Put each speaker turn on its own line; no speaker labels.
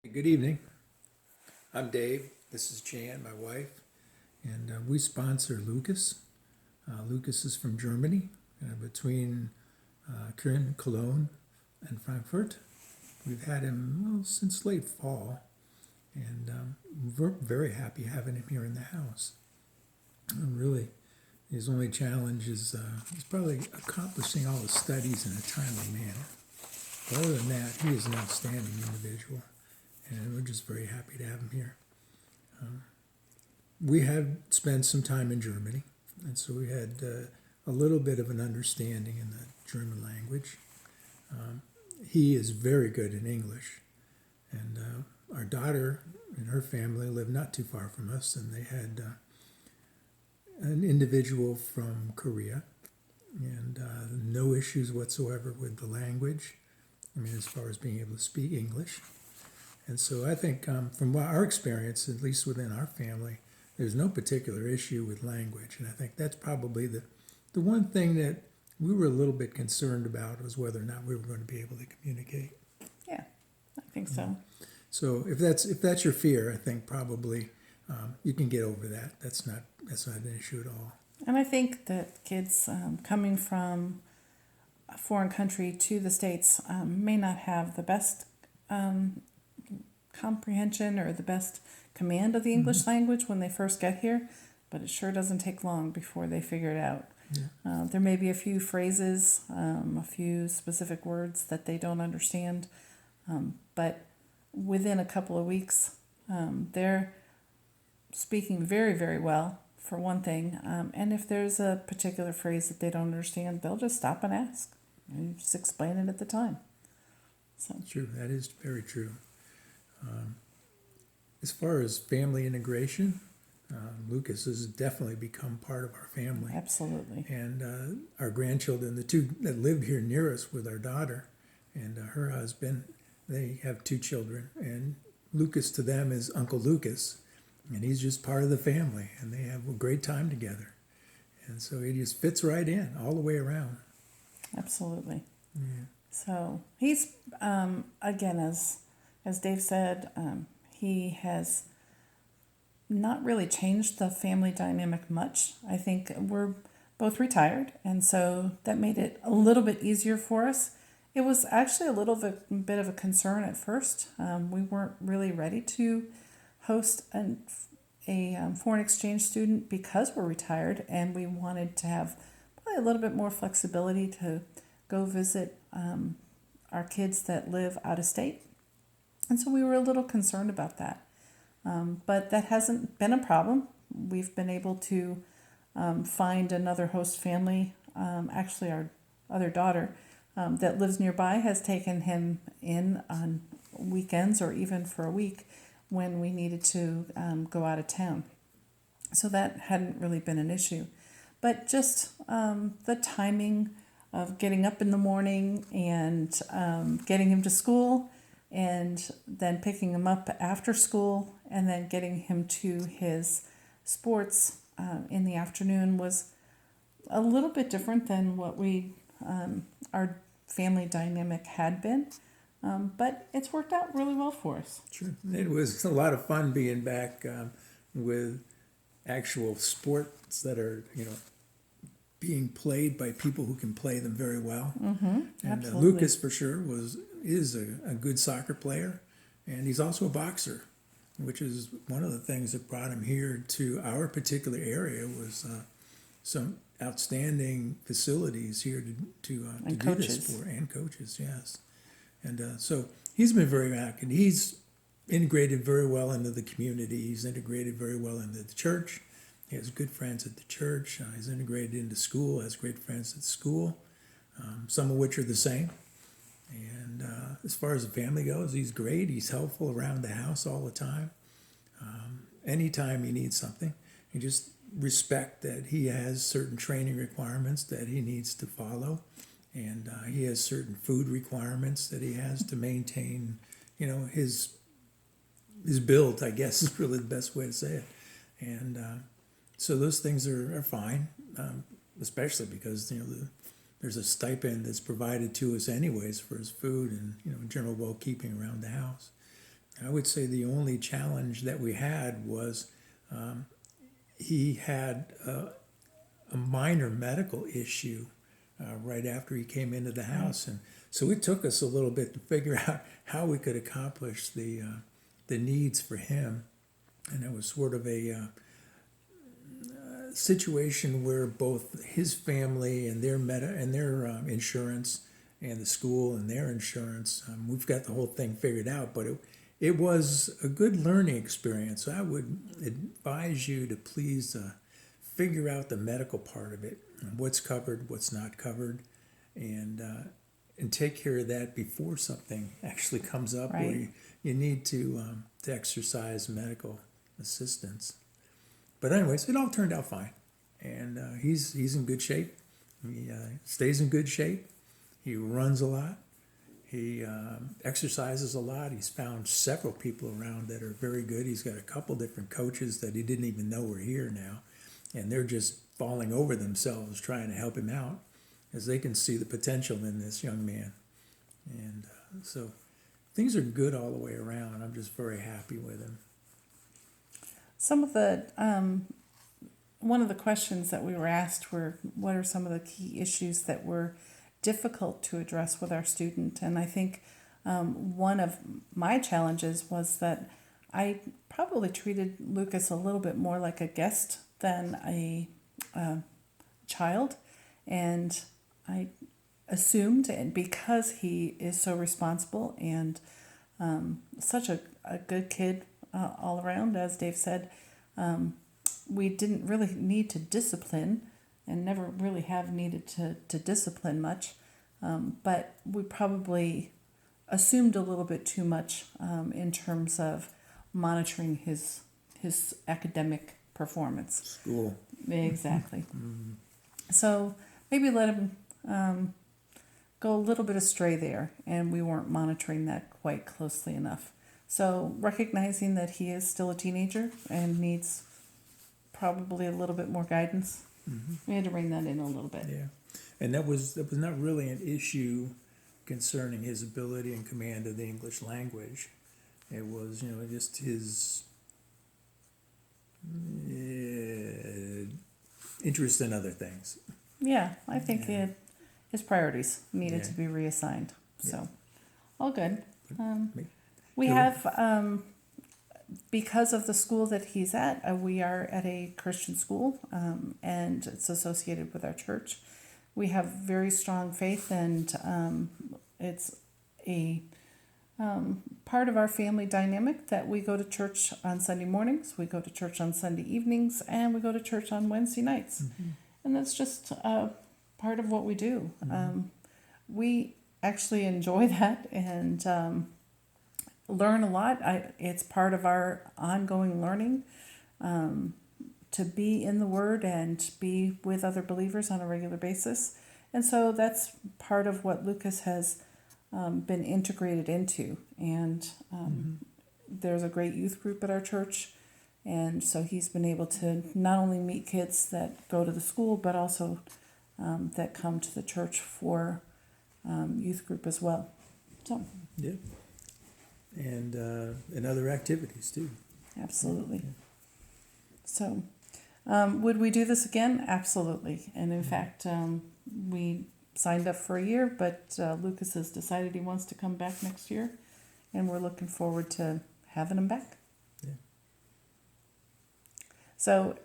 Good evening. I'm Dave. This is Jan, my wife, and we sponsor Lucas. Lucas is from Germany, between Köln, Cologne, and Frankfurt. We've had him since late fall, and we're very happy having him here in the house. And really, his only challenge is probably accomplishing all his studies in a timely manner. But other than that, he is an outstanding individual, and we're just very happy to have him here. We had spent some time in Germany, and so we had a little bit of an understanding in the German language. He is very good in English, and our daughter and her family live not too far from us, and they had an individual from Korea, and no issues whatsoever with the language. I mean, as far as being able to speak English. And so I think from our experience, at least within our family, there's no particular issue with language. And I think that's probably the one thing that we were a little bit concerned about was whether or not we were going to be able to communicate.
Yeah, I think so.
So if that's your fear, I think probably you can get over that. That's not an issue at all.
And I think that kids coming from a foreign country to the States may not have the best comprehension or the best command of the English language when they first get here, but it sure doesn't take long before they figure it out.
Yeah.
There may be a few phrases, a few specific words that they don't understand, but within a couple of weeks, they're speaking very, very well, for one thing. And if there's a particular phrase that they don't understand, they'll just stop and ask. And you just explain it at the time. So
True, that is very true. As far as family integration, Lucas has definitely become part of our family.
absolutely.
And our grandchildren, the two that lived here near us with our daughter and her husband, they have two children. And Lucas to them is Uncle Lucas, and he's just part of the family, and they have a great time together. And so he just fits right in all the way around.
Absolutely.
Yeah.
So he's again, as Dave said, he has not really changed the family dynamic much. I think we're both retired, and so that made it a little bit easier for us. It was actually a little bit of a concern at first. We weren't really ready to host a foreign exchange student because we're retired, and we wanted to have probably a little bit more flexibility to go visit our kids that live out of state. And so we were a little concerned about that. But that hasn't been a problem. We've been able to find another host family. Actually, our other daughter that lives nearby has taken him in on weekends or even for a week when we needed to go out of town. So that hadn't really been an issue. But just the timing of getting up in the morning and getting him to school and then picking him up after school and then getting him to his sports in the afternoon was a little bit different than what our family dynamic had been. But it's worked out really well for us.
Sure. It was a lot of fun being back with actual sports that are, being played by people who can play them very well.
Mm-hmm,
And
absolutely.
Lucas, for sure, is a good soccer player, and he's also a boxer, which is one of the things that brought him here to our particular area was some outstanding facilities here to
And
do
coaches.
this for, and coaches, yes. And so he's been very active. He's integrated very well into the community. He's integrated very well into the church. He has good friends at the church. He's integrated into school, has great friends at school, some of which are the same. And as far as the family goes, he's great. He's helpful around the house all the time. Anytime he needs something, you just respect that he has certain training requirements that he needs to follow. And he has certain food requirements that he has to maintain, his build, I guess is really the best way to say it. And so those things are fine, especially because, there's a stipend that's provided to us anyways for his food and, general well-keeping around the house. I would say the only challenge that we had was he had a minor medical issue right after he came into the house, and so it took us a little bit to figure out how we could accomplish the needs for him, and it was sort of a situation where both his family and their insurance and the school and their insurance, we've got the whole thing figured out, but it was a good learning experience. I would advise you to please figure out the medical part of it, what's covered, what's not covered, and take care of that before something actually comes up where
Right.
you need to exercise medical assistance. But anyways, it all turned out fine, and he's in good shape. He stays in good shape. He runs a lot. He exercises a lot. He's found several people around that are very good. He's got a couple different coaches that he didn't even know were here now, and they're just falling over themselves trying to help him out as they can see the potential in this young man. And so things are good all the way around. I'm just very happy with him.
Some of the one of the questions that we were asked were, what are some of the key issues that were difficult to address with our student? And I think one of my challenges was that I probably treated Lucas a little bit more like a guest than a child, and I assumed, and because he is so responsible and such a good kid all around, as Dave said, we didn't really need to discipline and never really have needed to discipline much, but we probably assumed a little bit too much in terms of monitoring his academic performance.
School.
Exactly. So maybe let him go a little bit astray there, and we weren't monitoring that quite closely enough. So recognizing that he is still a teenager and needs probably a little bit more guidance, we had to rein that in a little bit.
Yeah, and that was not really an issue concerning his ability and command of the English language. It was, just his interest in other things.
Yeah, I think his priorities needed
Yeah.
to be reassigned. So,
Yeah.
all good.
Me-
We
Cool.
have, because of the school that he's at, we are at a Christian school, and it's associated with our church. We have very strong faith, and it's a part of our family dynamic that we go to church on Sunday mornings, we go to church on Sunday evenings, and we go to church on Wednesday nights. And that's just part of what we do. We actually enjoy that and learn a lot. It's part of our ongoing learning to be in the Word and be with other believers on a regular basis. And so that's part of what Lucas has been integrated into. And there's a great youth group at our church. And so he's been able to not only meet kids that go to the school, but also that come to the church for youth group as well. So,
Yeah, and other activities too.
absolutely. So, would we do this again? Absolutely. And in fact, we signed up for a year, but Lucas has decided he wants to come back next year, and we're looking forward to having him back.
Yeah.
So